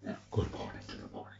Yeah, good morning. Good morning.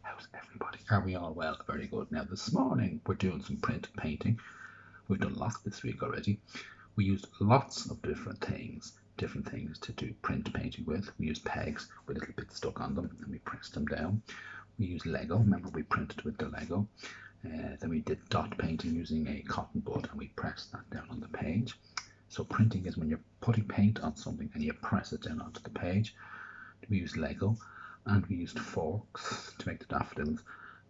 How's everybody? Are we all well? Very good. Now, this morning we're doing some print painting. We've done lots this week already. We used lots of different things to do print painting with. We used pegs with little bits stuck on them and we pressed them down. We used Lego. Remember, we printed with the Lego. Then we did dot painting using a cotton bud and we pressed that down on the page. So printing is when you're putting paint on something and you press it down onto the page. We used Lego and we used forks to make the daffodils,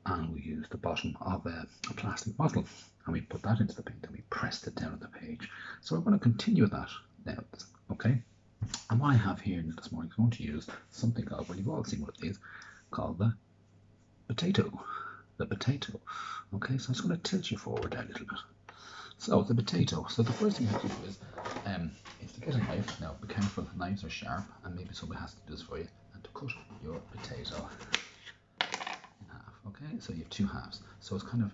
and we used the bottom of a plastic bottle and we put that into the paint and we pressed it down on the page. So we're going to continue with that now, okay? And what I have here this morning is going to use something called, well, you've all seen one of these, called the potato. The potato. Okay, so I'm just going to tilt you forward there a little bit. So the potato. So the first thing you have to do is to get a knife. Now be careful, knives are sharp, and maybe somebody has to do this for you, and to cut your potato in half. Okay, so you have two halves. So it's kind of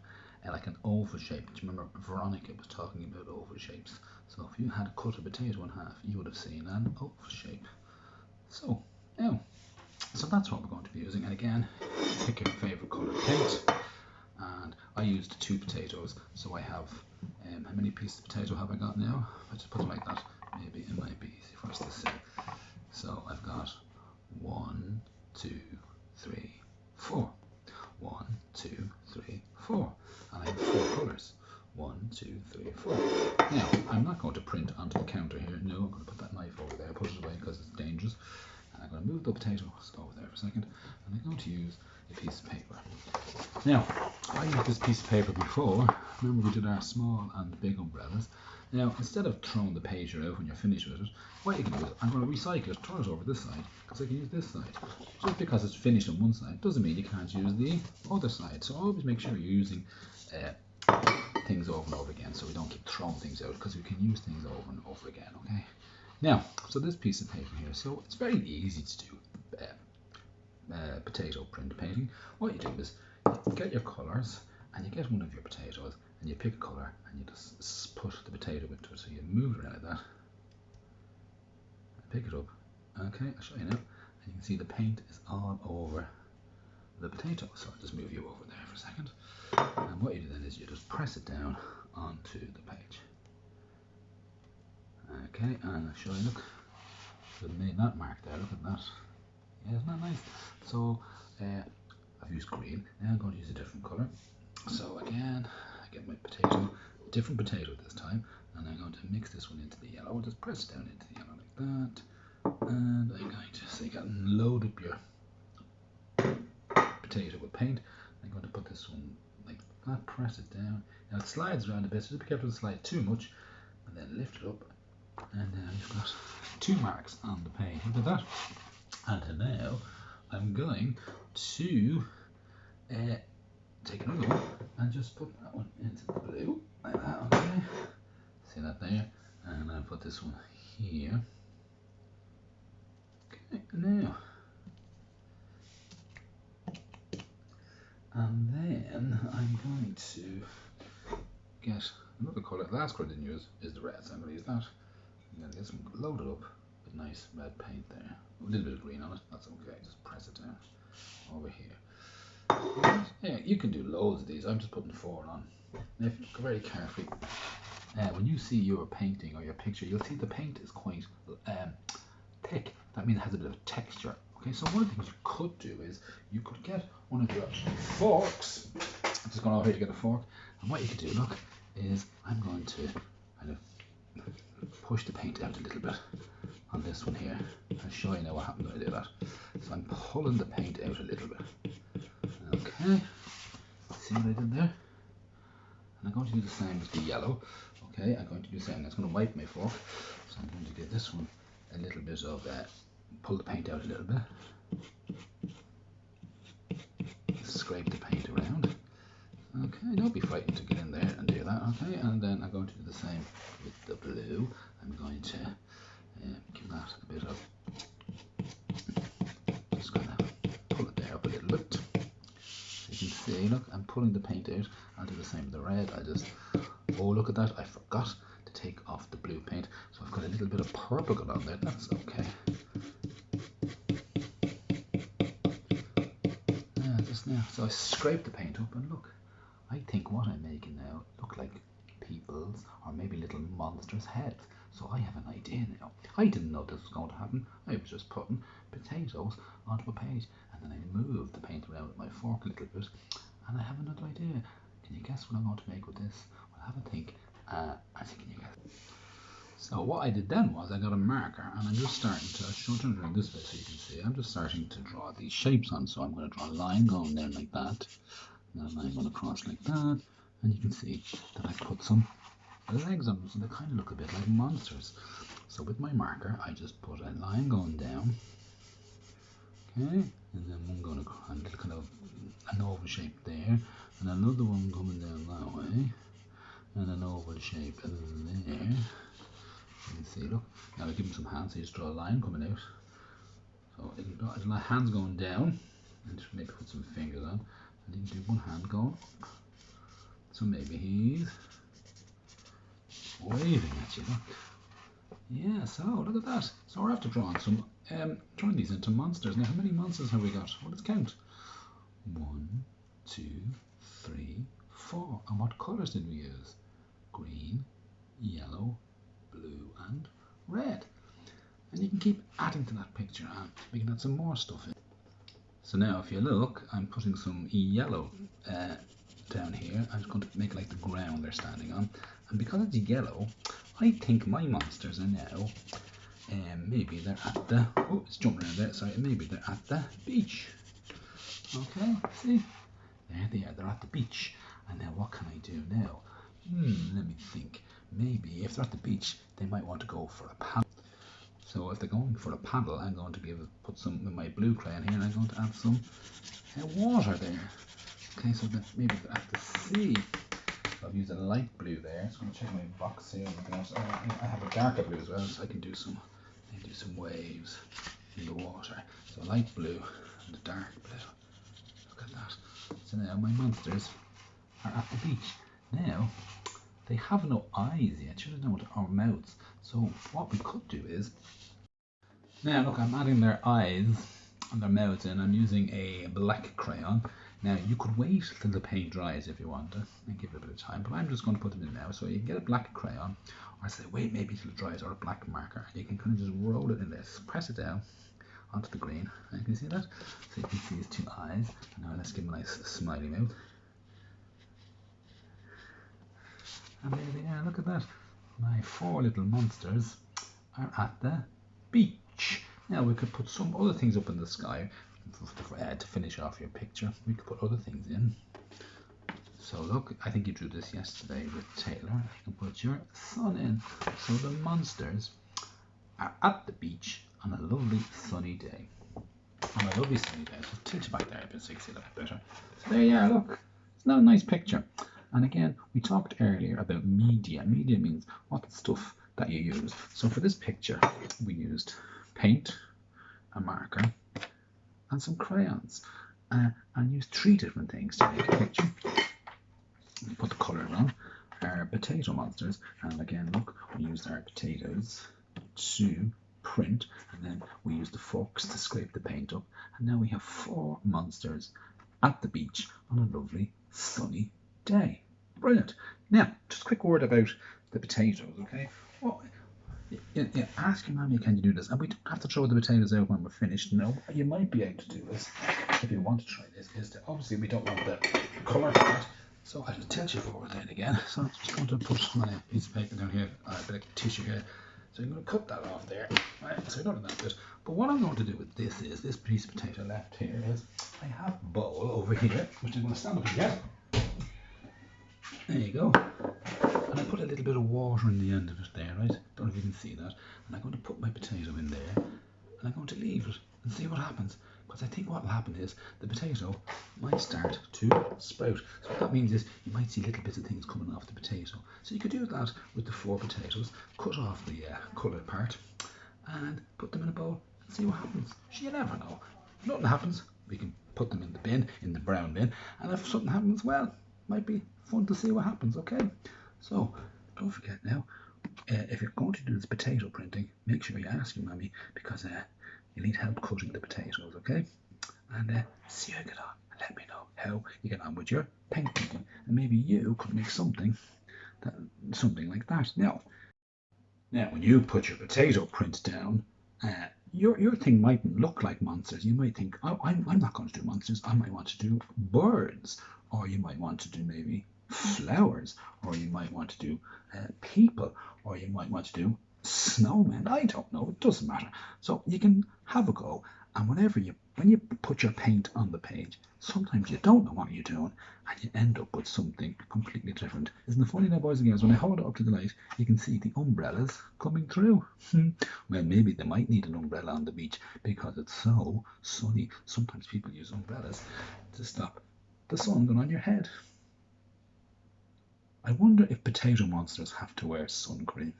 like an oval shape. Do you remember Veronica was talking about oval shapes? So if you had cut a potato in half, you would have seen an oval shape. So now, so that's what we're going to be using. And again, pick your favorite color paint. And I used two potatoes, so I have how many pieces of potato have I got now? If I just put them like that, maybe it might be easy for us to see. So I've got 1, 2, 3, 4. 1, 2, 3, 4. And I have 4 colours. 1, 2, 3, 4. Now, I'm not going to print onto the counter here. No, I'm going to put that knife over there, put it away because it's dangerous. And I'm going to move the potato over there for a second. And I'm going to use a piece of paper. Now, I used this piece of paper before. Remember we did our small and big umbrellas. Now, instead of throwing the page out when you're finished with it, what you can do is I'm going to recycle it, turn it over this side, because I can use this side. Just because it's finished on one side doesn't mean you can't use the other side. So always make sure you're using things over and over again, so we don't keep throwing things out, because we can use things over and over again, okay? Now, so this piece of paper here, so it's very easy to do potato print painting. What you do is you get your colours and you get one of your potatoes and you pick a colour and you just put the potato into it. So you move it around like that, pick it up. Okay, I'll show you now. And you can see the paint is all over the potato. So I'll just move you over there for a second. And what you do then is you just press it down onto the page. Okay, and I'll show you, look, we've made that mark there, look at that. Yeah, isn't that nice? So I've used green, now I'm going to use a different colour. So again, I get my potato, different potato this time, and I'm going to mix this one into the yellow. I'll just press down into the yellow like that, and I'm going to, so you can load up your potato with paint. I'm going to put this one like that, press it down. Now it slides around a bit, so just be careful to slide too much, and then lift it up, and now you've got 2 marks on the page. Look at that. And now I'm going to take another one and just put that one into the blue like that. Okay, see that there, and I'll put this one here. Okay, now, and then I'm going to get another colour. The last colour I didn't use is the red, so I'm going to use that. I'm going to get some loaded up with nice red paint there. A little bit of green on it, that's okay. Just press it down over here. Yeah, you can do loads of these. I'm just putting 4 on. Now, if you look very carefully, when you see your painting or your picture, you'll see the paint is quite thick. That means it has a bit of texture. Okay, so one of the things you could do is you could get one of your forks. I'm just going over here to get a fork, and what you could do, look, is I'm going to kind of push the paint out a little bit on this one here. I'll show you now what happens when I do that. So I'm pulling the paint out a little bit. Okay, see what I did there? And I'm going to do the same with the yellow. Okay, I'm going to do the same. That's going to wipe my fork. So I'm going to give this one a little bit of, pull the paint out a little bit. Scrape the paint around. Okay, don't be frightened to get in there and do that. Okay, and then I'm going to do the same with the blue. I'm going to give that a bit of, just going to pull it there up a little bit. You can see, look, I'm pulling the paint out. I'll do the same with the red. I just, oh, look at that, I forgot to take off the blue paint, so I've got a little bit of purple going on there. That's okay. Now, so I scraped the paint up, and look, I think what I'm making now look like people's or maybe little monsters' heads. So I have an idea now. I didn't know this was going to happen. I was just putting potatoes onto a page, and then I moved the paint around with my fork a little bit, and I have another idea. Can you guess what I'm going to make with this? Well, have a think. I think, can you guess? So what I did then was I got a marker, and I'm just starting to, I should turn it around this way so you can see, I'm just starting to draw these shapes on. So I'm going to draw a line going down like that, and a line going across like that, and you can see that I put some legs on them, so they kind of look a bit like monsters. So with my marker, I just put a line going down, okay, and then one going across, and kind of an oval shape there, and another one coming down that way, and an oval shape there. You can see, look, now I give them some hands, so you just draw a line coming out. So you can draw hands going down, and just maybe put some fingers on, and you can do one hand going up. So maybe he's waving at you, look. Yeah, so look at that. So we're after drawing these into monsters. Now, how many monsters have we got? Well, let's count. 1, 2, 3, 4. And what colours did we use? Green, yellow, blue and red. And you can keep adding to that picture, and we can add some more stuff in. So now if you look, I'm putting some yellow down here. I'm just going to make like the ground they're standing on, and because it's yellow, I think my monsters are now maybe they're at the, oh, it's jumping around there, sorry, maybe they're at the beach. Okay, see, there they are, they're at the beach. And now what can I do now? Let me think. Maybe if they're at the beach, they might want to go for a paddle. So if they're going for a paddle, I'm going to put some with my blue crayon here, and I'm going to add some water there. Okay, so that maybe they're at the sea. So I've used a light blue there. So I'm going to check my box here. I have a darker blue as well, so I can do some waves in the water. So a light blue and a dark blue. Look at that. So now my monsters are at the beach. Now, they have no eyes yet, should have known, or mouths. So what we could do is, now look, I'm adding their eyes and their mouths in. I'm using a black crayon. Now you could wait till the paint dries if you want to, and give it a bit of time, but I'm just going to put them in now. So you can get a black crayon, or say wait maybe till it dries, or a black marker. You can kind of just roll it in this, press it down onto the green. And you can see that? So you can see his 2 eyes. And now let's give him a nice smiley mouth. And there they are, look at that. My 4 little monsters are at the beach. Now we could put some other things up in the sky to finish off your picture. We could put other things in. So look, I think you drew this yesterday with Taylor. You can put your sun in. So the monsters are at the beach on a lovely sunny day. On a lovely sunny day. So tilt you back there a bit so you can see that better. So there you are, look. It's not a nice picture. And again, we talked earlier about media. Media means what stuff that you use. So for this picture, we used paint, a marker, and some crayons, and used 3 different things to make a picture. We put the colour on our potato monsters, and again, look, we used our potatoes to print, and then we used the forks to scrape the paint up, and now we have 4 monsters at the beach on a lovely sunny day. Brilliant. Now, just a quick word about the potatoes, okay? Well, ask your mommy, can you do this? And we don't have to throw the potatoes out when we're finished. No, you might be able to do this if you want to try this. Obviously, we don't want the colour part, so I'll tilt you forward then again. So I'm just going to put my piece of paper down here, a bit of tissue here. So I'm going to cut that off there. Right, so I don't have that bit. But what I'm going to do with this is, this piece of potato left here is, I have a bowl over here, which I'm going to stand up and get. There you go. And I put a little bit of water in the end of it there, right? Don't know if you can see that. And I'm going to put my potato in there, and I'm going to leave it and see what happens. Because I think what will happen is the potato might start to sprout. So what that means is you might see little bits of things coming off the potato. So you could do that with the 4 potatoes, cut off the coloured part, and put them in a bowl and see what happens. So you never know. If nothing happens, we can put them in the bin, in the brown bin, and if something happens, well, might be fun to see what happens, okay? So, don't forget now, if you're going to do this potato printing, make sure you ask your mummy, because you need help cutting the potatoes, okay? And see how you get on. and let me know how you get on with your painting, and maybe you could make something like that. Now, when you put your potato print down, your thing mightn't look like monsters. You might think, oh, I'm not going to do monsters. I might want to do birds, or you might want to do maybe flowers, or you might want to do people, or you might want to do snowmen. I don't know. It doesn't matter. So you can have a go, and when you put your paint on the page, sometimes you don't know what you're doing, and you end up with something completely different. Isn't it funny now, boys and girls? When I hold it up to the light, you can see the umbrellas coming through. Well, maybe they might need an umbrella on the beach because it's so sunny. Sometimes people use umbrellas to stop the sun going on your head. I wonder if potato monsters have to wear sun cream.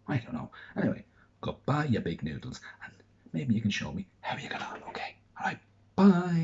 I don't know. Anyway, goodbye, you big noodles, and maybe you can show me how you get on, okay? All right, bye.